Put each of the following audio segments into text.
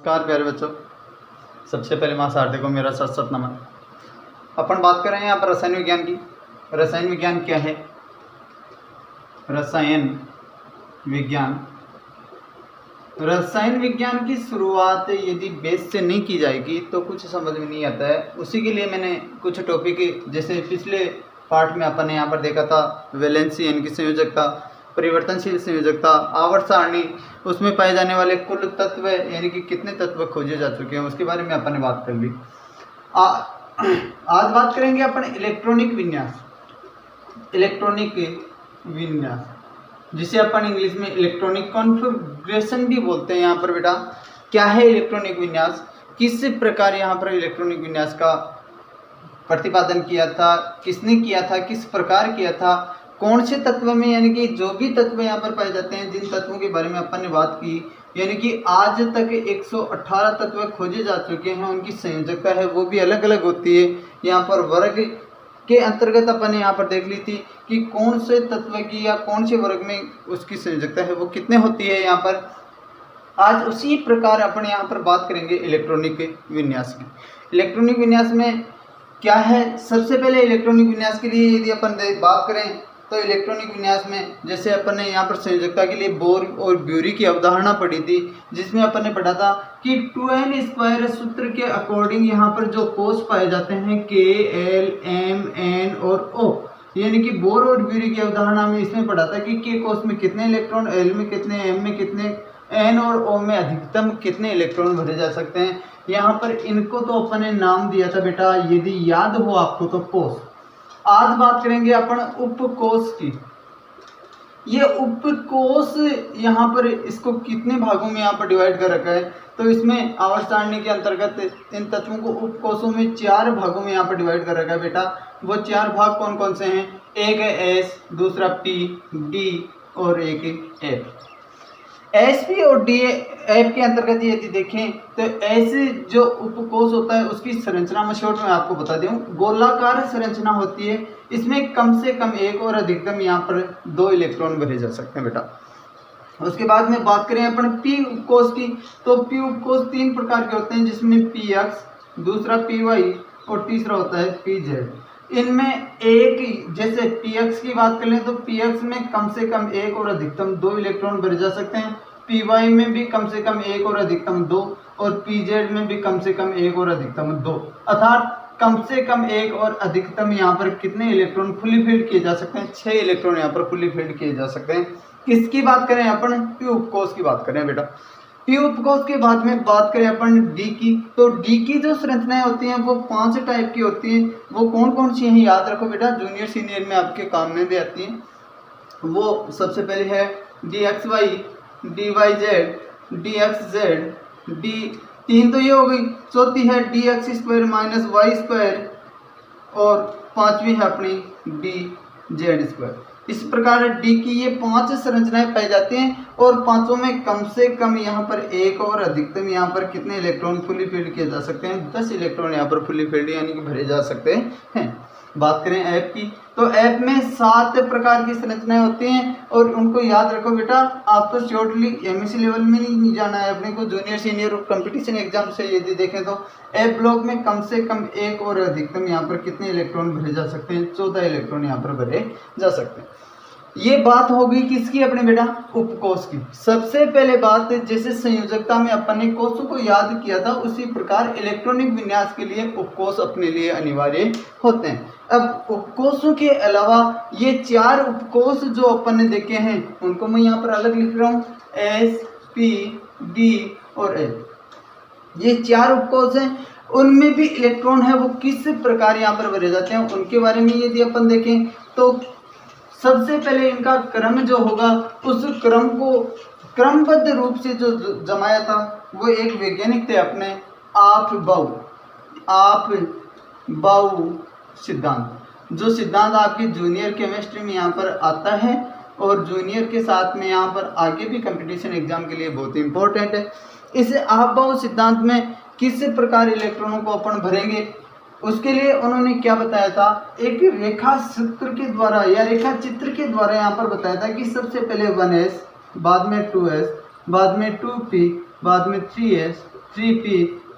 नमस्कार प्यारे बच्चों, सबसे पहले महासारथी को मेरा सत सत नमन। अपन बात कर रहे हैं यहाँ पर रसायन विज्ञान की। रसायन विज्ञान क्या है? रसायन विज्ञान की शुरुआत यदि बेस से नहीं की जाएगी तो कुछ समझ में नहीं आता है। उसी के लिए मैंने कुछ टॉपिक, जैसे पिछले पार्ट में अपन ने यहाँ पर देखा था वैलेंसी यानी कि संयोजकता, परिवर्तनशील संयोजकता, आवर्त सारणी, उसमें पाए जाने वाले कुल तत्व यानी कि कितने तत्व खोजे जा चुके हैं उसके बारे में अपन ने बात कर ली। आज बात करेंगे अपन इलेक्ट्रॉनिक विन्यास, जिसे अपन इंग्लिश में इलेक्ट्रॉनिक कॉन्फ़िगरेशन भी बोलते हैं। यहाँ पर बेटा क्या है इलेक्ट्रॉनिक विन्यास, किस प्रकार यहाँ पर इलेक्ट्रॉनिक विन्यास का प्रतिपादन किया था, किसने किया था, किस प्रकार किया था, कौन से तत्व में, यानी कि जो भी तत्व यहाँ पर पाए जाते हैं, जिन तत्वों के बारे में अपन ने बात की, यानी कि आज तक 118 तत्व खोजे जा चुके हैं, उनकी संयोजकता है वो भी अलग अलग होती है। यहाँ पर वर्ग के अंतर्गत अपन ने यहाँ पर देख ली थी कि कौन से तत्व की या कौन से वर्ग में उसकी संयोजकता है वो कितने होती है। यहाँ पर आज उसी प्रकार अपन यहाँ पर बात करेंगे इलेक्ट्रॉनिक विन्यास की। इलेक्ट्रॉनिक विन्यास में क्या है, सबसे पहले इलेक्ट्रॉनिक विन्यास के लिए यदि अपन बात करें तो इलेक्ट्रॉनिक विन्यास में जैसे अपन ने यहाँ पर संयोजकता के लिए बोर और ब्यूरी की अवधारणा पढ़ी थी, जिसमें अपन ने पढ़ा था कि 2n² सूत्र के अकॉर्डिंग यहाँ पर जो कोष पाए जाते हैं K, L, M, N और O, यानी कि बोर और ब्यूरी की अवधारणा में इसमें पढ़ा था कि K कोष में कितने इलेक्ट्रॉन, L में कितने, M में कितने, N और O में अधिकतम कितने इलेक्ट्रॉन भरे जा सकते हैं। यहाँ पर इनको तो अपन ने नाम दिया था बेटा, यदि याद हो आपको तो कोष। आज बात करेंगे अपन उपकोष की। ये उपकोष यहाँ पर इसको कितने भागों में यहाँ पर डिवाइड कर रखा है, तो इसमें आवर्त सारणी के अंतर्गत इन तत्वों को उपकोषों में 4 भागों में यहाँ पर डिवाइड कर रखा है बेटा। वो 4 भाग कौन कौन से हैं? एक है S, दूसरा P, D और एक F। SP और DF के अंतर्गत यदि देखें तो ऐसे जो उपकोष होता है उसकी संरचना में शॉर्ट में आपको बता दूं, गोलाकार संरचना होती है। इसमें कम से कम एक और अधिकतम यहाँ पर 2 इलेक्ट्रॉन भरे जा सकते हैं बेटा। उसके बाद में बात करें अपन P उपकोष की, तो P उपकोष 3 प्रकार के होते हैं, जिसमें PX, दूसरा PY और तीसरा होता है PZ। इनमें एक, जैसे PX की बात कर लें तो PX में कम से कम एक और अधिकतम 2 इलेक्ट्रॉन भरे जा सकते हैं, PY में भी कम से कम एक और अधिकतम 2 और PZ में भी कम से कम एक और अधिकतम 2, अर्थात कम से कम एक और अधिकतम यहाँ पर कितने इलेक्ट्रॉन फुली फील्ड किए जा सकते हैं? 6 इलेक्ट्रॉन यहाँ पर फुली फील्ड किए जा सकते हैं। किसकी बात करें अपन? P उपकोष की बात करें बेटा। P उपकोष के बाद में बात करें अपन D की, तो D की जो संरचनाएं होती हैं वो 5 टाइप की होती हैं। वो कौन कौन सी हैं याद रखो बेटा, जूनियर सीनियर में आपके काम में भी आती हैं। वो सबसे पहले है DXY, DYZ, DXZ, D3 तो ये हो गई, चौथी है DX² - Y² और 5वीं है अपनी DZ²। इस प्रकार D की ये 5 संरचनाएं पाई जाती हैं और पांचों में कम से कम यहाँ पर एक और अधिकतम यहाँ पर कितने इलेक्ट्रॉन फुली फील्ड किए जा सकते हैं? 10 इलेक्ट्रॉन यहाँ पर फुली फील्ड यानी कि भरे जा सकते हैं। बात करें F की, तो F में 7 प्रकार की संरचनाएं होती हैं और उनको याद रखो बेटा। आप तो शॉर्टली MSc लेवल में नहीं जाना है अपने को, जूनियर सीनियर और कंपटीशन एग्जाम से यदि देखें तो F ब्लॉक में कम से कम एक और अधिकतम यहाँ पर कितने इलेक्ट्रॉन भरे जा सकते हैं? 14 इलेक्ट्रॉन यहाँ पर भरे जा सकते हैं। ये बात हो गई किसकी? अपने बेटा उपकोष की। सबसे पहले बात, जैसे संयोजकता में अपन ने कोषों को याद किया था, उसी प्रकार इलेक्ट्रॉनिक विन्यास के लिए उपकोष अपने लिए अनिवार्य होते हैं। अब उपकोषों के अलावा ये 4 उपकोष जो अपन ने देखे हैं उनको मैं यहाँ पर अलग लिख रहा हूँ, S, P, D और L। ये 4 उपकोष हैं, उनमें भी इलेक्ट्रॉन है वो किस प्रकार यहाँ पर भरे जाते हैं उनके बारे में यदि अपन देखें तो सबसे पहले इनका क्रम जो होगा, उस क्रम को क्रमबद्ध रूप से जो जमाया था वो एक वैज्ञानिक थे अपने आप-बाऊ सिद्धांत, जो सिद्धांत आपकी जूनियर केमिस्ट्री में यहाँ पर आता है और जूनियर के साथ में यहाँ पर आगे भी कंपटीशन एग्जाम के लिए बहुत इंपॉर्टेंट है। इस आप-बाऊ सिद्धांत में किस प्रकार इलेक्ट्रॉनों को अपन भरेंगे, उसके लिए उन्होंने क्या बताया था, एक रेखा सूत्र के द्वारा या रेखा चित्र के द्वारा यहाँ पर बताया था कि सबसे पहले 1s, बाद में 2s, बाद में 2p, बाद में 3s, 3p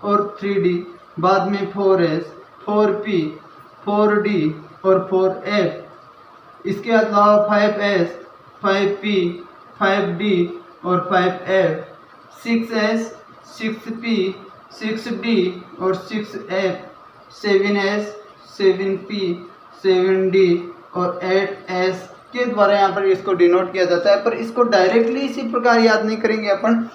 और 3d, बाद में 4s, 4p, 4d और 4f। इसके अलावा 5s, 5p, 5d और 5f, 6s, 6p, 6d और 6f, 7s, 7p, 7d और 8s के द्वारा यहाँ पर इसको डिनोट किया जाता है। पर इसको डायरेक्टली इसी प्रकार याद नहीं करेंगे अपन।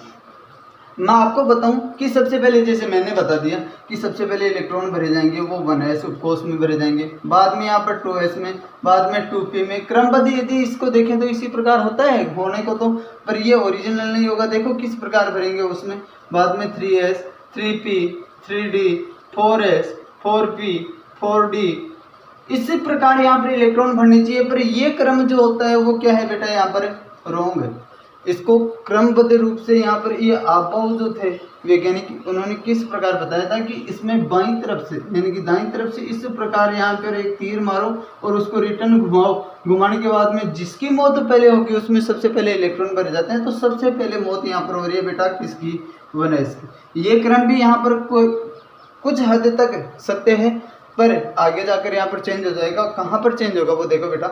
मैं आपको बताऊं कि सबसे पहले, जैसे मैंने बता दिया कि सबसे पहले इलेक्ट्रॉन भरे जाएंगे वो 1s उपकोष में भरे जाएंगे, बाद में यहाँ पर 2s में, बाद में 2p में। क्रमबद्ध यदि इसको देखें तो इसी प्रकार होता है होने को तो, पर ये ओरिजिनल नहीं होगा। देखो किस प्रकार भरेंगे उसमें, बाद में 3s, 3p, 3d, 4s, 4p, 4d, इसी प्रकार यहाँ पर इलेक्ट्रॉन भरने चाहिए। पर ये क्रम जो होता है वो क्या है बेटा, यहाँ पर रॉन्ग है। इसको क्रमबद्ध रूप से यहाँ पर ये आबाऊ जो थे वैज्ञानिक, उन्होंने किस प्रकार बताया था कि इसमें बाईं तरफ से यानी कि दाईं तरफ से इस प्रकार यहाँ पर एक तीर मारो और उसको रिटर्न घुमाओ। घुमाने के बाद में जिसकी मौत पहले होगी उसमें सबसे पहले इलेक्ट्रॉन भरे जाते हैं। तो सबसे पहले मौत यहाँ पर हो रही है बेटा किसकी, 1s की। ये क्रम भी यहाँ पर कुछ हद तक सत्य है, पर आगे जाकर यहाँ पर चेंज हो जाएगा। कहाँ पर चेंज होगा वो देखो बेटा,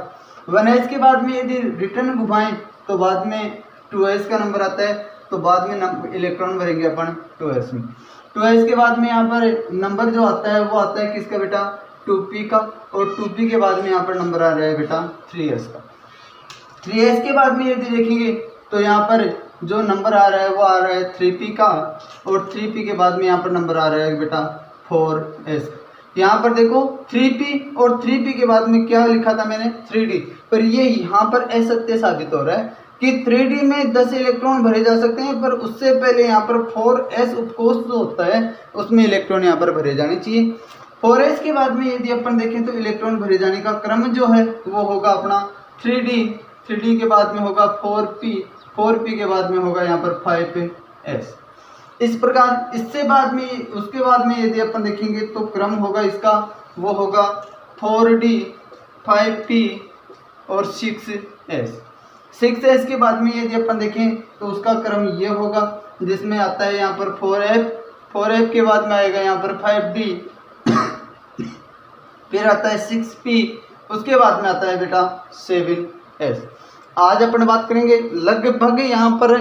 1s के बाद में यदि रिटर्न घुमाएं तो बाद में 2s का नंबर आता है, तो बाद में इलेक्ट्रॉन भरेंगे अपन 2s में। 2s के बाद में यहाँ पर नंबर जो आता है वो आता है किसका बेटा, 2p का, और 2p के बाद में यहाँ पर नंबर आ रहा है बेटा 3s का। 3s के बाद में यदि देखेंगे तो यहाँ पर जो नंबर आ रहा है वो आ रहा है 3p का, और 3p के बाद में यहाँ पर नंबर आ रहा है बेटा 4s। यहाँ पर देखो 3p और 3p के बाद में क्या लिखा था मैंने, 3d, पर ये यहाँ पर असत्य साबित हो रहा है कि 3d में 10 इलेक्ट्रॉन भरे जा सकते हैं, पर उससे पहले यहाँ पर 4s उपकोष जो होता है उसमें इलेक्ट्रॉन यहाँ पर भरे जाने चाहिए। 4s के बाद में यदि अपन देखें तो इलेक्ट्रॉन भरे जाने का क्रम जो है वो होगा अपना 3d के बाद में होगा 4p के बाद में होगा यहाँ पर 5s। इस प्रकार इससे बाद में उसके बाद में यदि अपन देखेंगे तो क्रम होगा इसका वो होगा 4d, 5p और 6s के बाद में यदि अपन देखें तो उसका क्रम ये होगा, जिसमें आता है यहाँ पर 4f के बाद में आएगा यहाँ पर 5d, फिर आता है 6p, उसके बाद में आता है बेटा 7s। आज अपन बात करेंगे लगभग यहाँ पर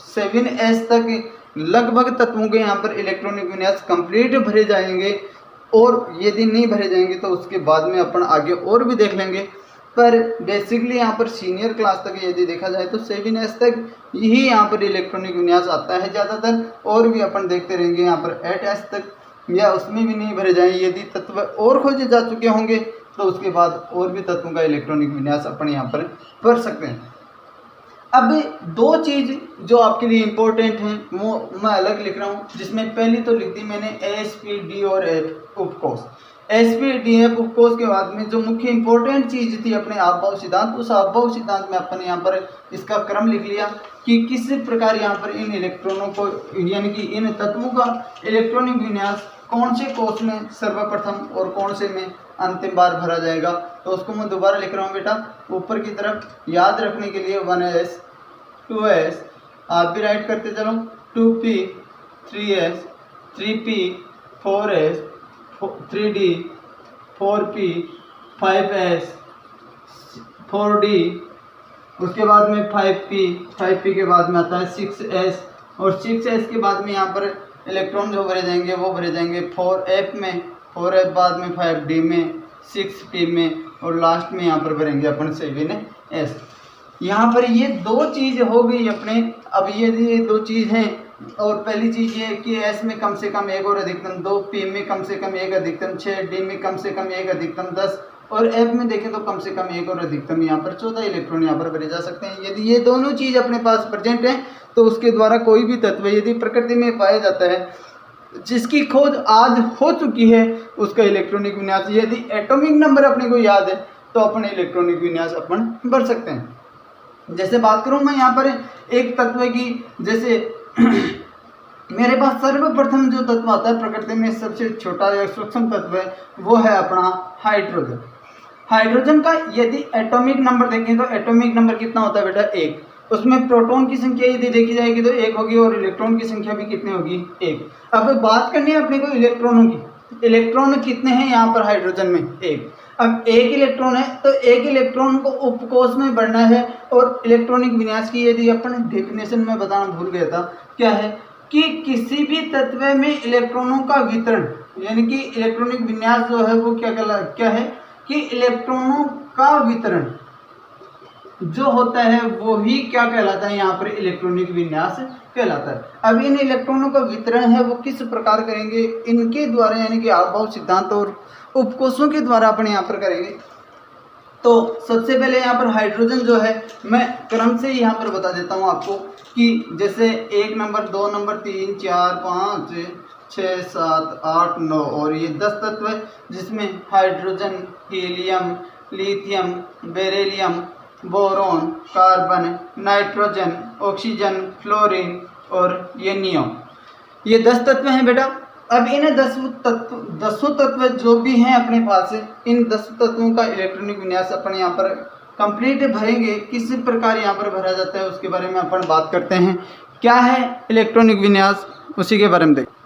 7s तक लगभग तत्वों के यहाँ पर इलेक्ट्रॉनिक विन्यास कंप्लीट भरे जाएंगे, और यदि नहीं भरे जाएंगे तो उसके बाद में अपन आगे और भी देख लेंगे। पर बेसिकली यहाँ पर सीनियर क्लास तक यदि देखा जाए तो 7s तक यही यहाँ पर इलेक्ट्रॉनिक विन्यास आता है ज़्यादातर, और भी अपन देखते रहेंगे यहाँ पर 8s तक, या उसमें भी नहीं भरे जाएंगे। यदि तत्व और खोजे जा चुके होंगे तो उसके बाद और भी तत्वों का इलेक्ट्रॉनिक विन्यास अपन यहाँ पर पढ़ सकते हैं। अब दो चीज़ जो आपके लिए इम्पोर्टेंट हैं वो मैं अलग लिख रहा हूँ, जिसमें पहली तो लिख दी मैंने AsP, D और F उपकोष। AsP, D, F उपकोष के बाद में जो मुख्य इम्पोर्टेंट चीज़ थी अपने आपभाव सिद्धांत, उस आपभाव सिद्धांत में अपन यहाँ पर इसका क्रम लिख लिया कि किस प्रकार यहाँ पर इन इलेक्ट्रॉनों को यानी कि इन तत्वों का इलेक्ट्रॉनिक विन्यास कौन से कोष में सर्वप्रथम और कौन से में अंतिम बार भरा जाएगा। तो उसको मैं दोबारा लिख रहा हूँ बेटा ऊपर की तरफ याद रखने के लिए 1s, 2s, आप भी राइट करते चलो, 2p, 3s, 3p, 4s, 3d, 4p, 5s, 4d, उसके बाद में 5p के बाद में आता है 6s, और 6s के बाद में यहाँ पर इलेक्ट्रॉन जो भरे जाएंगे वो भरे जाएंगे 4f में, 4f बाद में 5d में, 6p में, और लास्ट में यहाँ पर भरेंगे अपन 7s। यहाँ पर ये दो चीज़ हो गई अपने। अब ये दो चीज़ हैं, और पहली चीज़ ये है कि s में कम से कम 1 और अधिकतम 2, p में कम से कम 1 अधिकतम 6, d में कम से कम 1 अधिकतम 10, और f में देखें तो कम से कम 1 और अधिकतम यहाँ पर 14 इलेक्ट्रॉन यहाँ पर भरे जा सकते हैं। यदि ये दोनों चीज़ अपने पास प्रेजेंट हैं तो उसके द्वारा कोई भी तत्व यदि प्रकृति में पाया जाता है जिसकी खोज आज हो चुकी है उसका इलेक्ट्रॉनिक विन्यास, यदि एटॉमिक नंबर अपने को याद है तो अपन इलेक्ट्रॉनिक विन्यास अपन भर सकते हैं। जैसे बात करूं मैं यहाँ पर एक तत्व की, जैसे मेरे पास सर्वप्रथम जो तत्व आता है प्रकृति में सबसे छोटा या सूक्ष्म तत्व है वो है अपना हाइड्रोजन। हाइड्रोजन का यदि एटॉमिक नंबर देखें तो एटॉमिक नंबर कितना होता है बेटा 1, उसमें प्रोटॉन की संख्या यदि देखी जाएगी तो 1 होगी और इलेक्ट्रॉन की संख्या भी कितनी होगी, 1। अब बात करनी है अपने को इलेक्ट्रॉनों की। इलेक्ट्रॉन कितने हैं यहाँ पर हाइड्रोजन में, 1। अब 1 इलेक्ट्रॉन है तो 1 इलेक्ट्रॉन को उपकोष में बढ़ना है। और इलेक्ट्रॉनिक विन्यास की यदि अपन डेफिनेशन में बताना भूल गया था, क्या है कि किसी भी तत्व में इलेक्ट्रॉनों का वितरण, यानी कि इलेक्ट्रॉनिक विन्यास जो है वो क्या है कि इलेक्ट्रॉनों का वितरण जो होता है वो ही क्या कहलाता है, यहाँ पर इलेक्ट्रॉनिक विन्यास कहलाता है। अब इन इलेक्ट्रॉनों का वितरण है वो किस प्रकार करेंगे, इनके द्वारा, यानी कि आबोह सिद्धांत और उपकोषों के द्वारा अपन यहाँ पर करेंगे। तो सबसे पहले यहाँ पर हाइड्रोजन जो है मैं क्रम से यहाँ पर बता देता हूँ आपको कि जैसे 1 नंबर, 2 नंबर, 3, 4, 5, 6, 7, 8, 9 और ये 10 तत्व है, जिसमें hydrogen, helium, lithium, beryllium, boron, carbon, nitrogen, oxygen, fluorine और ये नियोन, ये 10 तत्व हैं बेटा। अब इन 10 तत्व जो भी हैं अपने पास, इन 10 तत्वों का इलेक्ट्रॉनिक विन्यास अपन यहाँ पर कंप्लीट भरेंगे। किस प्रकार यहाँ पर भरा जाता है उसके बारे में अपन बात करते हैं। क्या है इलेक्ट्रॉनिक विन्यास, उसी के बारे में देखें।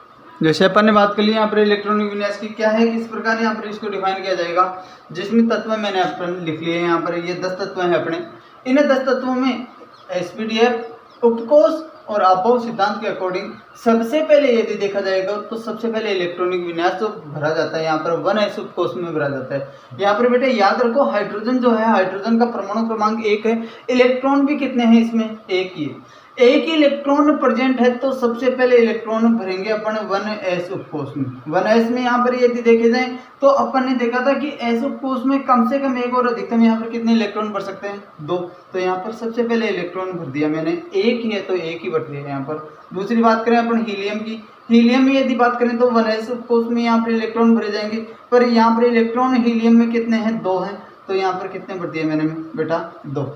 जैसे अपन ने बात कर ली यहाँ पर इलेक्ट्रॉनिक विन्यास की, क्या है, किस प्रकार यहाँ पर इसको डिफाइन किया जाएगा। जिसमें तत्व मैंने अपन लिख लिए हैं यहाँ पर, ये 10 तत्व हैं अपने। इन 10 तत्वों में एसपीडीएफ, उपकोष और आबोह सिद्धांत के अकॉर्डिंग सबसे पहले यदि देखा जाएगा तो सबसे पहले इलेक्ट्रॉनिक विन्यास जो भरा जाता है यहाँ पर 1s उपकोष में भरा जाता है। यहाँ पर बेटे याद रखो, हाइड्रोजन जो है, हाइड्रोजन का परमाणु क्रमांक 1 है। इलेक्ट्रॉन भी कितने हैं इसमें, 1 ही है। एक इलेक्ट्रॉन प्रेजेंट है तो सबसे पहले इलेक्ट्रॉन भरेंगे अपन 1s उपकोष में। 1s में यहाँ पर यदि देखे जाए तो अपन ने देखा था कि s उपकोष में कम से कम 1 और अधिकतम यहाँ पर कितने इलेक्ट्रॉन भर सकते हैं, 2। तो यहाँ पर सबसे पहले इलेक्ट्रॉन भर दिया मैंने, 1 ही है तो 1 ही भर दिया यहाँ पर। दूसरी बात करें अपन हीलियम की, हीलियम में यदि बात करें तो 1s उपकोष में यहाँ पर इलेक्ट्रॉन भरे जाएंगे, पर यहाँ पर इलेक्ट्रॉन हीलियम में कितने हैं, 2 हैं। तो यहाँ पर कितने भर दिए मैंने बेटा, 2।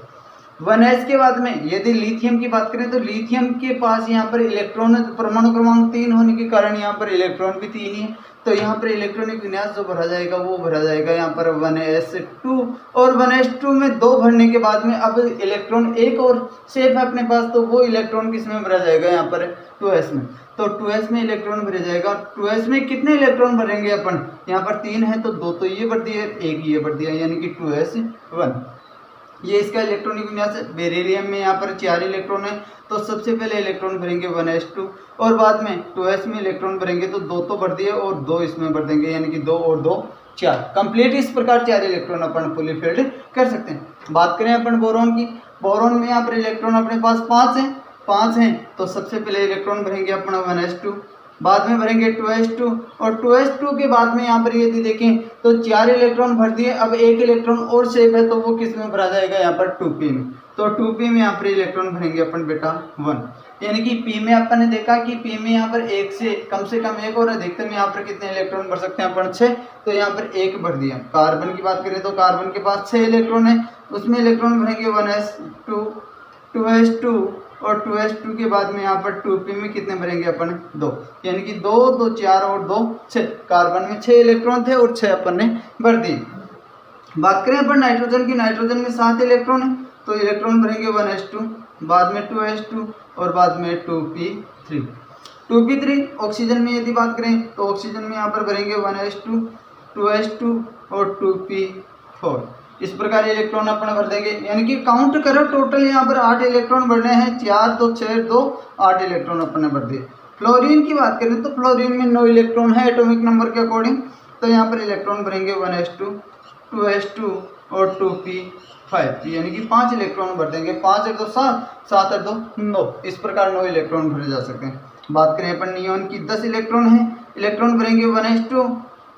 1s के बाद में यदि लिथियम की बात करें तो लिथियम के पास यहाँ पर इलेक्ट्रॉन परमाणु क्रमांक 3 होने के कारण यहाँ पर इलेक्ट्रॉन भी 3 ही है। तो यहाँ पर इलेक्ट्रॉनिक विन्यास जो भरा जाएगा वो भरा जाएगा यहाँ पर 1s2। और 1s2 में 2 भरने के बाद में अब इलेक्ट्रॉन एक और शेप है अपने पास, तो वो इलेक्ट्रॉन किस में भरा जाएगा, यहाँ पर 2s में। तो 2s में इलेक्ट्रॉन भरा जाएगा। 2s में कितने इलेक्ट्रॉन भरेंगे अपन, यहाँ पर 3 है तो 2 तो ये भर दिए, 1 ये भर दिया, यानी कि 2s1। ये इसका इलेक्ट्रॉनिक विन्यास है। बेरिलियम में यहाँ पर 4 इलेक्ट्रॉन है तो सबसे पहले इलेक्ट्रॉन भरेंगे 1s2 और बाद में 2s में इलेक्ट्रॉन भरेंगे तो 2 तो भर दिए और 2 इसमें भर देंगे, यानी कि 2 और 2 4 कंप्लीट। इस प्रकार 4 इलेक्ट्रॉन अपन फुली फिल्ड कर सकते हैं। बात करें अपन बोरॉन की, बोरॉन में यहाँ पर इलेक्ट्रॉन अपने पास 5 हैं तो सबसे पहले इलेक्ट्रॉन भरेंगे अपन 1s2, बाद में भरेंगे 2s2 और 2s2 के बाद में यहाँ पर यदि देखें तो 4 इलेक्ट्रॉन भर दिए। अब 1 इलेक्ट्रॉन और शेप है तो वो किस में भरा जाएगा, यहाँ पर 2p में। तो 2p में यहाँ पर इलेक्ट्रॉन भरेंगे अपन बेटा 1, यानी कि p में अपन ने देखा कि p में यहाँ पर 1 से कम 1 और अधिकतम यहाँ पर कितने इलेक्ट्रॉन भर सकते हैं अपन, 6। तो यहाँ पर 1 भर दिया। कार्बन की बात करें तो कार्बन के पास 6 इलेक्ट्रॉन है, उसमें इलेक्ट्रॉन भरेंगे 1s2, 2s2 और 2s2 के बाद में यहाँ पर 2p में कितने भरेंगे अपन, 2, यानी कि 2 2 4 और 2 6। कार्बन में 6 इलेक्ट्रॉन थे और 6 अपन ने भर दिए। बात करें अपन नाइट्रोजन की, नाइट्रोजन में 7 इलेक्ट्रॉन है तो इलेक्ट्रॉन भरेंगे 1s2, बाद में 2s2 और बाद में 2p3। 2p3 ऑक्सीजन में यदि बात करें तो ऑक्सीजन में यहाँ पर भरेंगे 1s2, 2s2 और 2p4। इस प्रकार इलेक्ट्रॉन अपन भर देंगे, यानी कि काउंट करो टोटल यहाँ पर 8 इलेक्ट्रॉन भरने हैं, 4 2 6 2 8 इलेक्ट्रॉन अपन ने भर दिए। फ्लोरीन की बात करें तो फ्लोरीन में 9 इलेक्ट्रॉन है एटॉमिक नंबर के अकॉर्डिंग, तो यहाँ पर इलेक्ट्रॉन भरेंगे 1s2, 2s2 और 2p5, यानी कि 5 इलेक्ट्रॉन भर देंगे। 5 और 2 7, 7 और 2 9, इस प्रकार 9 इलेक्ट्रॉन भरे जा सकते हैं। बात करें अपन नियोन की, 10 इलेक्ट्रॉन है, इलेक्ट्रॉन भरेंगे 1s2,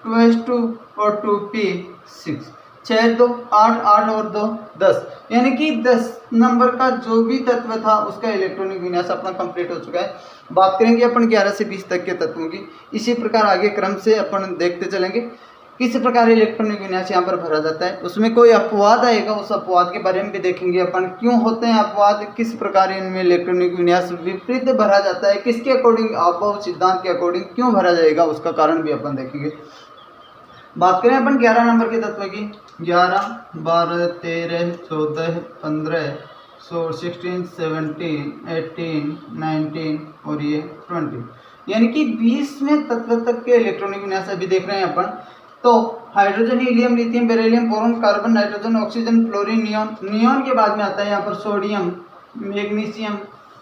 2s2 और 2p6। 6 2 8 8 और 2 10, यानी कि 10 नंबर का जो भी तत्व था उसका इलेक्ट्रॉनिक विन्यास अपना कंप्लीट हो चुका है। बात करेंगे अपन 11 से 20 तक के तत्वों की। इसी प्रकार आगे क्रम से अपन देखते चलेंगे किस प्रकार इलेक्ट्रॉनिक विन्यास यहाँ पर भरा जाता है। उसमें कोई अपवाद आएगा, उस अपवाद के बारे में भी देखेंगे अपन, क्यों होते हैं अपवाद, किस प्रकार इनमें इलेक्ट्रॉनिक विन्यास विपरीत भरा जाता है, किसके अकॉर्डिंग, आबोह सिद्धांत के अकॉर्डिंग क्यों भरा जाएगा, उसका कारण भी अपन देखेंगे। बात करें अपन 11 नंबर के तत्व की, 11 12 13 14 15 सो 16, 17, 18, 19 और ये 20, यानी कि 20 में तत्व तक के इलेक्ट्रॉनिक विन्यास अभी देख रहे हैं अपन। तो hydrogen, helium, lithium, beryllium, boron, carbon, nitrogen, oxygen, fluorine, neon. Neon के बाद में आता है यहाँ पर sodium, magnesium,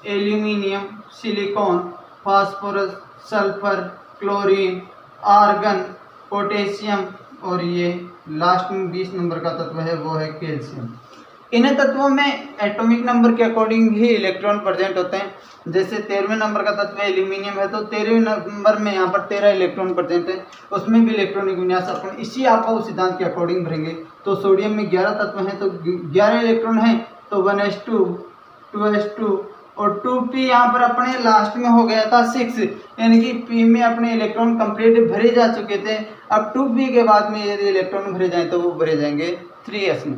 aluminium, silicon, phosphorus, sulphur, chlorine, argon, potassium और ये लास्ट में 20 नंबर का तत्व है वो है कैल्शियम। इन तत्वों में एटॉमिक नंबर के अकॉर्डिंग ही इलेक्ट्रॉन प्रेजेंट होते हैं। जैसे 13वें नंबर का तत्व एल्यूमिनियम है तो 13वें नंबर में यहाँ पर 13 इलेक्ट्रॉन प्रेजेंट है, उसमें भी इलेक्ट्रॉनिक विन्यास अपन इसी आपका सिद्धांत के अकॉर्डिंग भरेंगे। तो सोडियम में 11 तत्व हैं तो 11 इलेक्ट्रॉन हैं, तो 1s2, 2s2 और 2p यहाँ पर अपने लास्ट में हो गया था 6, यानी कि p में अपने इलेक्ट्रॉन कंप्लीट भरे जा चुके थे। अब 2p के बाद में यदि इलेक्ट्रॉन भरे जाएं तो वो भरे जाएंगे 3s में।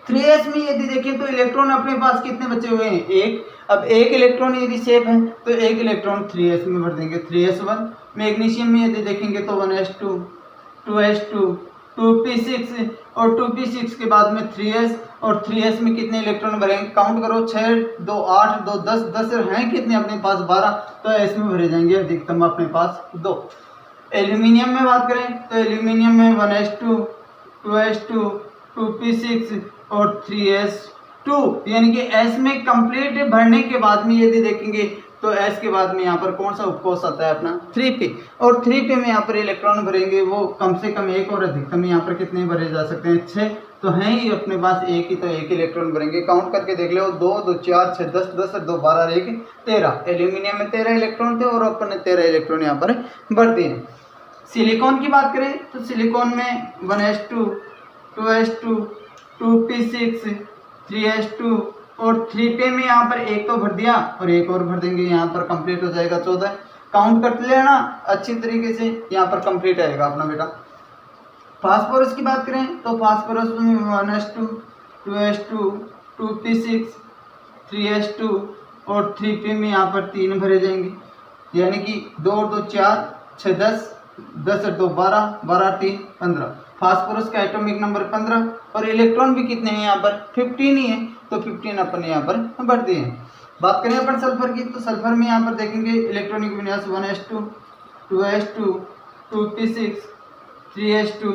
3s में यदि देखें तो इलेक्ट्रॉन अपने पास कितने बचे हुए हैं, एक। अब एक इलेक्ट्रॉन यदि सेफ है तो एक इलेक्ट्रॉन 3s में भर देंगे, 3s1। मैग्नीशियम में यदि देखेंगे तो 1s2, 2s2, 2p6 और 2p6 के बाद में 3s और 3s में कितने इलेक्ट्रॉन भरेंगे, काउंट करो, 6, 2, 8, 2, 10, 10 हैं कितने अपने पास 12, तो s में भरे जाएंगे अधिकतम अपने पास 2। एल्यूमिनियम में बात करें तो एल्यूमिनियम में 1s2, 2s2, 2p6 और 3s2, यानी कि s में कंप्लीट भरने के बाद में यदि देखेंगे तो s के बाद में यहाँ पर कौन सा उपकोष आता है अपना 3p, और 3p में यहाँ पर इलेक्ट्रॉन भरेंगे वो कम से कम एक और अधिकतम यहाँ पर कितने भरे जा सकते हैं 6, तो हैं ही अपने पास एक ही, तो एक इलेक्ट्रॉन भरेंगे। काउंट करके देख लो, 2, 2, 4, 6, 10, 10 और 2, 12, 1, 13। एल्यूमिनियम में 13 इलेक्ट्रॉन थे और अपन ने 13 इलेक्ट्रॉन यहाँ पर भर दिए। सिलिकॉन की बात करें तो सिलिकॉन में 1s2, 2s2, 2p6, 3s2 और 3p में यहाँ पर एक तो भर दिया और एक और भर देंगे, यहाँ पर कंप्लीट हो जाएगा 14। काउंट कर लेना अच्छी तरीके से, यहाँ पर कंप्लीट आएगा अपना बेटा। फास्फोरस की बात करें तो फास्फोरस में 1s2, 2s2, 2p6, 3s2 और 3p में यहाँ पर 3 भरे जाएंगे, यानी कि 2 और 2 4, 6, 10, 10 और 2 12, 12 3 15। फास्फोरस का एटॉमिक नंबर 15 और इलेक्ट्रॉन भी कितने हैं यहाँ पर 15 ही है, तो 15 अपन यहाँ पर भर दिए हैं। बात करें अपन सल्फर की तो सल्फर में यहाँ पर देखेंगे इलेक्ट्रॉनिक विन्यास 1s2, 2s2, 2p6, 3s2,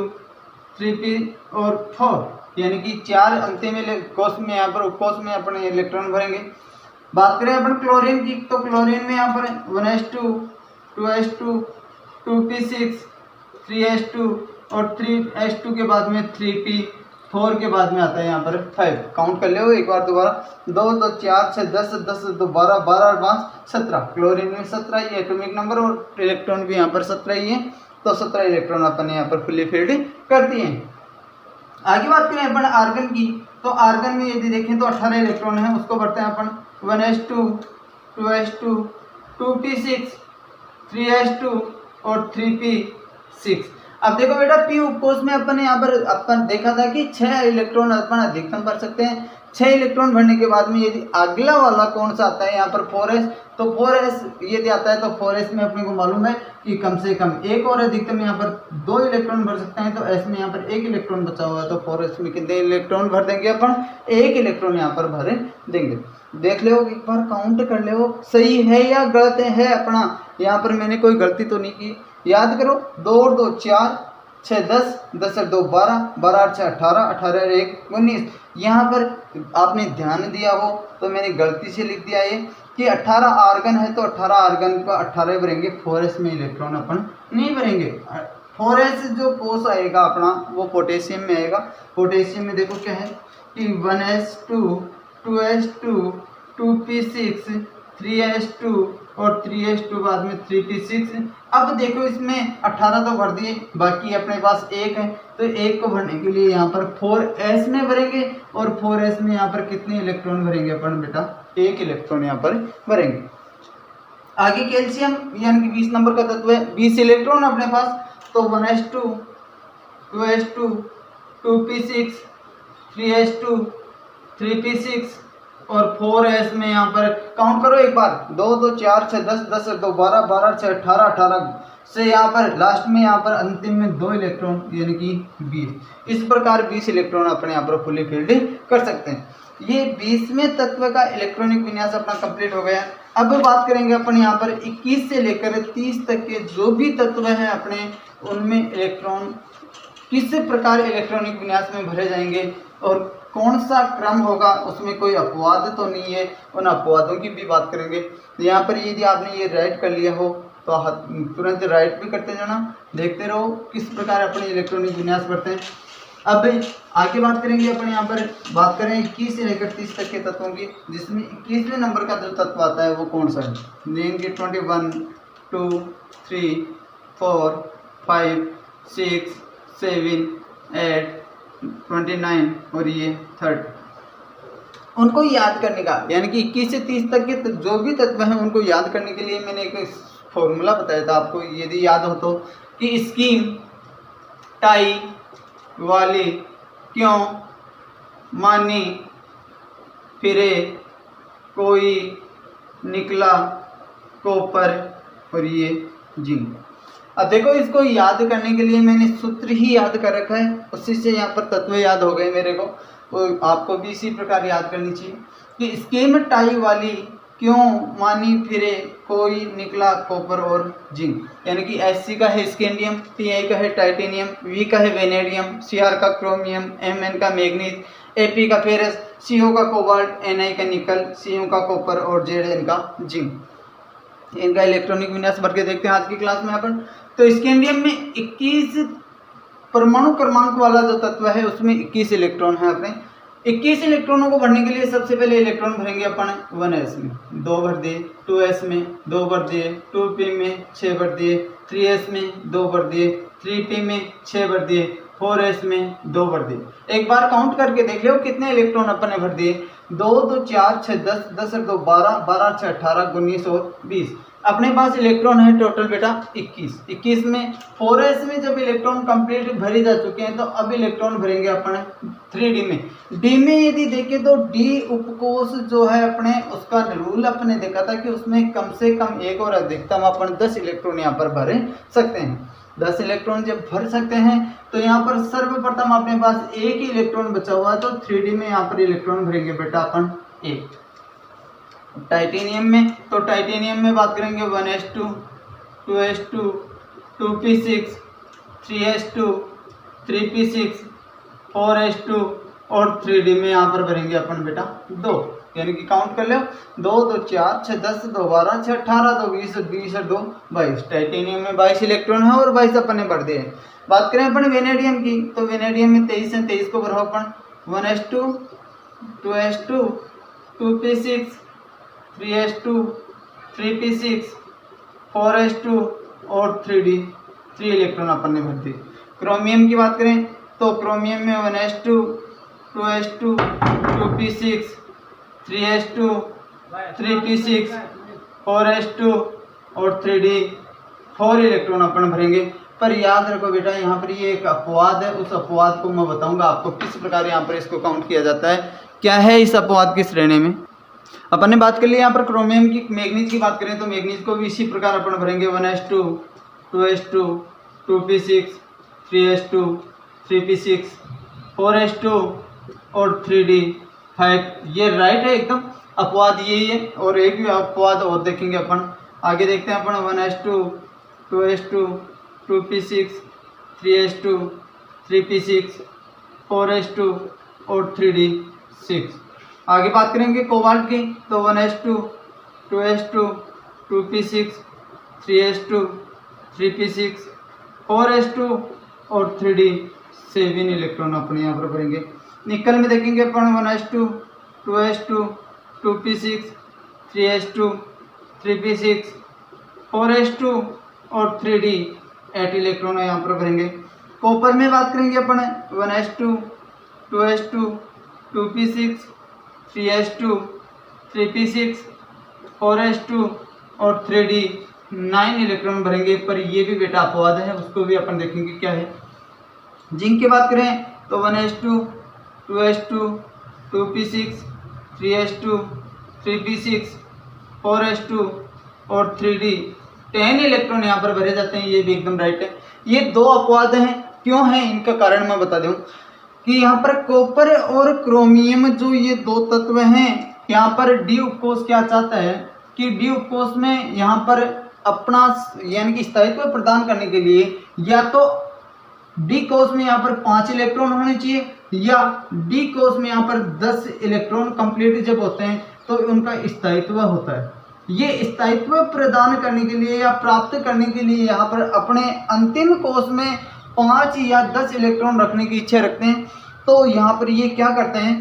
3p और 4, यानी कि 4 अंतिम कोष में यहाँ पर उपकोष में अपने इलेक्ट्रॉन भरेंगे। बात करें अपन क्लोरीन की तो क्लोरीन में यहाँ पर 1s2, 2s2, 2p6, 3s2 और 3s2 के बाद में 3p, 4 के बाद में आता है यहाँ पर 5। काउंट कर लो एक बार दोबारा, 2, 2, 4, 6, 10, 10, 2, 12, 12 और 5, 17। क्लोरीन में 17 ही एटॉमिक नंबर और इलेक्ट्रॉन भी यहाँ पर 17 ही है, तो 17 इलेक्ट्रॉन अपन यहाँ पर फुली फिल्ड कर दिए हैं। आगे बात करें अपन आर्गन की तो आर्गन में यदि देखें तो 18 इलेक्ट्रॉन है, उसको बढ़ते हैं अपन 1s2, 2s2, 2p6, 3s2 और 3p6। अब देखो बेटा p उपकोष में अपन यहाँ पर देखा था कि 6 इलेक्ट्रॉन अपन अधिकतम भर सकते हैं। 6 इलेक्ट्रॉन भरने के बाद में यदि अगला वाला कौन सा आता है यहाँ पर 4s, तो 4s यदि आता है तो 4s में अपने को मालूम है कि कम से कम एक और अधिकतम यहाँ पर 2 इलेक्ट्रॉन भर सकते हैं, तो s में यहाँ पर 1 इलेक्ट्रॉन बचा हुआ है, तो 4s में कितने इलेक्ट्रॉन भर देंगे अपन 1 इलेक्ट्रॉन यहाँ पर भर देंगे। देख लो एक बार काउंट कर लो सही है या गलत है अपना, यहाँ पर मैंने कोई गलती तो नहीं की। याद करो 2 और 2 4, 6 10, 10 और 2 12, 12 और 6 18, 18 और 1 19। यहाँ पर आपने ध्यान दिया हो तो मैंने गलती से लिख दिया ये कि 18 आर्गन है तो 18 आर्गन को 18 भरेंगे, 4s में इलेक्ट्रॉन अपन नहीं भरेंगे। 4s जो कोष आएगा अपना वो पोटेशियम में आएगा। पोटेशियम में देखो क्या है कि 1s2, 2s2, 2p6, 3s2 और 3s2 बाद में 3p6। अब देखो इसमें 18 तो भर दिए, बाकी अपने पास 1 है, तो 1 को भरने के लिए यहाँ पर 4s में भरेंगे और 4s में यहाँ पर कितने इलेक्ट्रॉन भरेंगे अपन बेटा 1 इलेक्ट्रॉन यहाँ पर भरेंगे। आगे कैल्शियम यानी कि 20 नंबर का तत्व है, 20 इलेक्ट्रॉन अपने पास, तो 1s2, 2s2, 2p6, 3s2, 3p6 और 4s में यहाँ पर काउंट करो एक बार, 2 2 4 6 10 10 2 12 12 6 18 18 से यहाँ पर लास्ट में यहाँ पर अंतिम में 2 इलेक्ट्रॉन यानी कि 20। इस प्रकार 20 इलेक्ट्रॉन अपने यहाँ पर फुली फिल्ड कर सकते हैं। ये 20वें तत्व का इलेक्ट्रॉनिक विन्यास अपना कंप्लीट हो गया। अब बात करेंगे अपन यहाँ पर 21 से लेकर 30 तक के जो भी तत्व हैं अपने, उनमें इलेक्ट्रॉन किस प्रकार इलेक्ट्रॉनिक विन्यास में भरे जाएंगे और कौन सा क्रम होगा, उसमें कोई अपवाद तो नहीं है, उन अपवादों की भी बात करेंगे। यहाँ पर यदि आपने ये राइट कर लिया हो तो तुरंत राइट भी करते जाना, देखते रहो किस प्रकार अपने इलेक्ट्रॉनिक विन्यास बढ़ते हैं। अब आगे बात करेंगे अपन, यहाँ पर बात करें 21 से लेकर 30 तक के तत्वों की, जिसमें 21वें नंबर का जो तत्व आता है वो कौन सा है। जिनके 21 2 3 4 5 6 7 8 29 और ये 30, उनको याद करने का, यानी कि 21 से 30 तक के जो भी तत्व हैं उनको याद करने के लिए मैंने एक फॉर्मूला बताया था आपको, यदि याद हो तो, कि स्कीम टाई वाली क्यों मानी फिरे कोई निकला कॉपर और ये जिंक। अब देखो इसको याद करने के लिए मैंने सूत्र ही याद कर रखा है, उसी से यहाँ पर तत्व याद हो गए मेरे को, तो आपको भी इसी प्रकार याद करनी चाहिए कि स्कीम टाई वाली क्यों मानी फिरे कोई निकला कॉपर और जिंक। यानी कि Sc का है स्कैंडियम, Ti का है टाइटेनियम, V का है वेनेडियम, Cr का क्रोमियम, Mn का मैग्नीज, Ap का फेरस, Co का कोबाल्ट, Ni का निकल, Cu का कॉपर और Zn का जिंक। इनका इलेक्ट्रॉनिक विन्यास भर के देखते हैं आज की क्लास में अपन। तो स्कैंडियम में 21 परमाणु क्रमांक वाला जो तत्व है उसमें 21 इलेक्ट्रॉन है अपने। 21 इलेक्ट्रॉनों को भरने के लिए सबसे पहले इलेक्ट्रॉन भरेंगे अपन 1s में 2 भर दिए, 2s में 2 भर दिए, 2p में 6 भर दिए, 3s में 2 भर दिए, 3p में 6 भर दिए, 4s में 2 भर दिए। एक बार काउंट करके देख लो कितने इलेक्ट्रॉन अपन ने भर दिए। 2 2 4 6 10 10 2 12 12 6 18 19 और 20। अपने पास इलेक्ट्रॉन है टोटल बेटा 21। 21 में 4s में जब इलेक्ट्रॉन कंप्लीट भरे जा चुके हैं तो अब इलेक्ट्रॉन भरेंगे अपन 3d में। d में यदि देखें तो d उपकोष जो है अपने, उसका रूल अपने देखा था कि उसमें कम से कम एक और अधिकतम अपन 10 इलेक्ट्रॉन यहाँ पर भर सकते हैं। 10 इलेक्ट्रॉन जब भर सकते हैं तो यहाँ पर सर्वप्रथम अपने पास एक ही इलेक्ट्रॉन बचा हुआ है, तो 3d में यहाँ पर इलेक्ट्रॉन भरेंगे बेटा अपन 1। टाइटेनियम में, तो टाइटेनियम में बात करेंगे 1s2 2s2 2p6 3s2 3p6 4s2 और 3d में यहाँ पर भरेंगे अपन बेटा 2। यानी कि काउंट कर लो 2 2 4 6 10 2 12 6 18 2 20 20 2 22। टाइटेनियम में 22 इलेक्ट्रॉन है और 22 अपन ने भर दिए हैं। बात करें अपन वेनेडियम की, तो वेनेडियम में 23 है, 23 को भरो अपन 1s2 2s2 2p6 3s2 3p6 4s2 और 3d 3 इलेक्ट्रॉन अपन ने भर दिए। क्रोमियम की बात करें तो क्रोमियम में 1s2 2s2 2p6 3s2 3p6 4s2 और 3d 4 इलेक्ट्रॉन अपन भरेंगे। पर याद रखो बेटा यहाँ पर ये एक अपवाद है, उस अपवाद को मैं बताऊंगा आपको किस प्रकार यहाँ पर इसको काउंट किया जाता है। क्या है इस अपवाद की श्रेणी में, अपन ने बात कर ली। यहाँ पर क्रोमियम की, मैग्नीज की बात करें तो मैग्नीज को भी इसी प्रकार अपन भरेंगे 1s2 2s2 2p6 3s2 3p6 4s2 और 3d 5। ये राइट है एकदम, अपवाद यही है। और एक भी अपवाद और देखेंगे अपन, आगे देखते हैं अपन 1s2 2s2 2p6 3s2 3p6 4s2 और 3d 6। आगे बात करेंगे कोबाल्ट की, तो 1s2 2s2 2p6 3s2 3p6 4s2 और 3d 7 इलेक्ट्रॉन अपने यहाँ पर भरेंगे। निकल में देखेंगे अपन 1s2 2s2 2p6 3s2 3p6 4s2 और 3d 8 इलेक्ट्रॉन यहाँ पर भरेंगे। कॉपर में बात करेंगे अपन 1s2 2s2 2p6 3s2 3p6 4s2 और 3d 9 इलेक्ट्रॉन भरेंगे। पर ये भी बेटा अपवाद है, उसको भी अपन देखेंगे क्या है। जिंक की बात करें तो 1s2 2s2 2p6 3s2 3p6 4s2 और 3d 10 इलेक्ट्रॉन यहाँ पर भरे जाते हैं। ये भी एकदम राइट है। ये दो अपवाद हैं, क्यों है इनका कारण मैं बता दूं कि यहाँ पर कॉपर और क्रोमियम जो ये दो तत्व हैं, यहाँ पर डी उपकोष क्या चाहता है कि डी उपकोष में यहाँ पर अपना यानी कि स्थायित्व प्रदान करने के लिए या तो डी कोष में यहाँ पर 5 इलेक्ट्रॉन होने चाहिए या डी कोष में यहाँ पर 10 इलेक्ट्रॉन कंप्लीट जब होते हैं तो उनका स्थायित्व होता है। ये स्थायित्व प्रदान करने के लिए या प्राप्त करने के लिए यहाँ पर अपने अंतिम कोष में 5 या 10 इलेक्ट्रॉन रखने की इच्छा रखते हैं। तो यहाँ पर ये क्या करते हैं,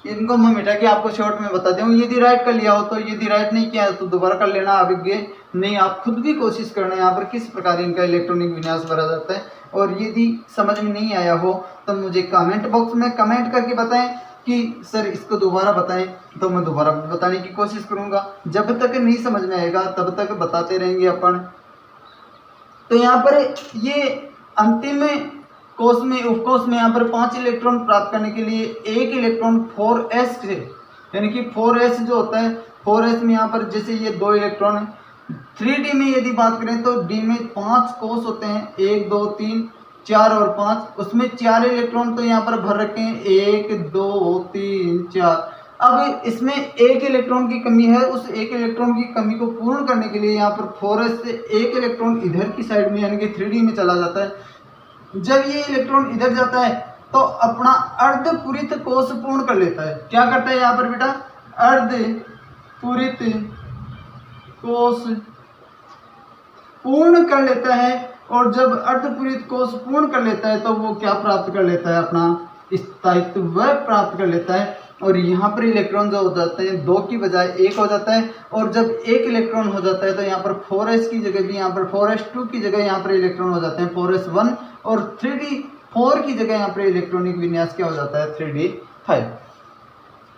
इनको मैं मिटा के आपको शॉर्ट में बता दूँ। यदि राइट कर लिया हो तो, यदि राइट नहीं किया तो दोबारा कर लेना, आगे नहीं आप खुद भी कोशिश करना यहाँ पर किस प्रकार इनका इलेक्ट्रॉनिक विन्यास भरा जाता है। और यदि समझ में नहीं आया हो तो मुझे कमेंट बॉक्स में कमेंट करके बताएं कि सर इसको दोबारा बताएं, तो मैं दोबारा बताने की कोशिश करूँगा। जब तक नहीं समझ में आएगा तब तक बताते रहेंगे अपन। तो यहाँ पर ये अंतिम कोष में उपकोष में यहाँ पर 5 इलेक्ट्रॉन प्राप्त करने के लिए 1 इलेक्ट्रॉन 4s से, यानी कि 4s जो होता है 4s में यहाँ पर जैसे ये 2 इलेक्ट्रॉन है। 3d में यदि बात करें तो d में 5 कोष होते हैं, 1 2 3 4 और 5, उसमें 4 इलेक्ट्रॉन तो यहाँ पर भर रखे हैं, 1 2 3 4। अब इसमें 1 इलेक्ट्रॉन की कमी है, उस 1 इलेक्ट्रॉन की कमी को पूर्ण करने के लिए यहाँ पर 4s से 1 इलेक्ट्रॉन इधर की साइड में यानी कि 3d में चला जाता है। जब ये इलेक्ट्रॉन इधर जाता है तो अपना अर्धपूरित कोष पूर्ण कर लेता है। क्या करता है यहाँ पर बेटा, अर्धपूरित कोष पूर्ण कर लेता है। और जब अर्धपूरित कोष पूर्ण कर लेता है तो वो क्या प्राप्त कर लेता है, अपना स्थायित्व प्राप्त कर लेता है। और यहाँ पर इलेक्ट्रॉन जो हो जाते हैं 2 की बजाय 1 हो जाता है। और जब 1 इलेक्ट्रॉन हो जाता है तो यहाँ पर 4s की जगह भी यहाँ पर 4s2 की जगह यहाँ पर इलेक्ट्रॉन हो जाते हैं 4s1 और 3d4 की जगह यहाँ पर इलेक्ट्रॉनिक विन्यास क्या हो जाता है 3d5।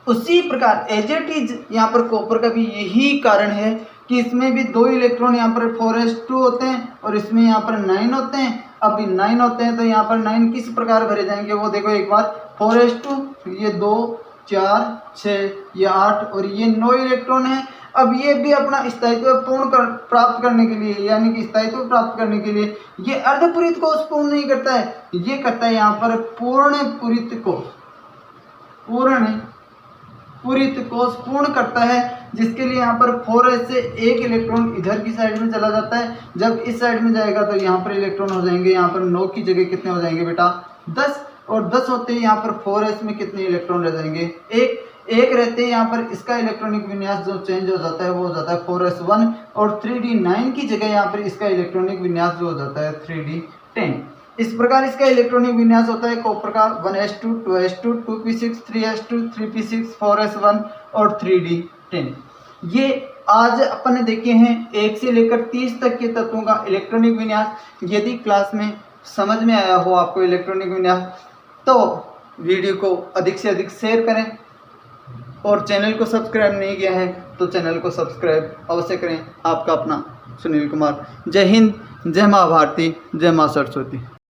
उसी प्रकार एज इट इज यहाँ पर कॉपर का भी यही कारण है कि इसमें भी 2 इलेक्ट्रॉन यहाँ पर 4s2 होते हैं और इसमें यहाँ पर 9 होते हैं। अब 9 होते हैं तो यहाँ पर 9 किस प्रकार भरे जाएंगे वो देखो एक बार। 4s2 ये 2 4 6 ये 8 और ये 9 इलेक्ट्रॉन है। अब ये भी अपना स्थायित्व प्राप्त करने के लिए यानी कि स्थायित्व प्राप्त करने के लिए ये अर्धपूरित कोष पूर्ण नहीं करता है, ये करता है यहाँ पर पूर्ण पूरित कोष पूर्ण करता है, जिसके लिए यहाँ पर 4s से 1 इलेक्ट्रॉन इधर की साइड में चला जाता है। जब इस साइड में जाएगा तो यहाँ पर इलेक्ट्रॉन हो जाएंगे, यहाँ पर 9 की जगह कितने हो जाएंगे बेटा 10, और 10 होते हैं यहाँ पर 4s में कितने इलेक्ट्रॉन रह जाएंगे, एक रहते हैं। यहाँ पर इसका इलेक्ट्रॉनिक विन्यास जो चेंज हो जाता है वो हो जाता है 4s1 और 3d9 की जगह यहाँ पर इसका इलेक्ट्रॉनिक विन्यास जो हो जाता है 3d10। इस प्रकार इसका इलेक्ट्रॉनिक विन्यास होता है कॉपर का 1s2 2s2 2p6 3s2 3p6 4s1 और 3d10। ये आज अपन ने देखे हैं 1 से लेकर 30 तक के तत्वों का इलेक्ट्रॉनिक विन्यास। यदि क्लास में समझ में आया हो आपको इलेक्ट्रॉनिक विन्यास तो वीडियो को अधिक से अधिक शेयर करें और चैनल को सब्सक्राइब नहीं किया है तो चैनल को सब्सक्राइब अवश्य करें। आपका अपना सुनील कुमार। जय हिंद, जय माँ भारती, जय माँ सरस्वती।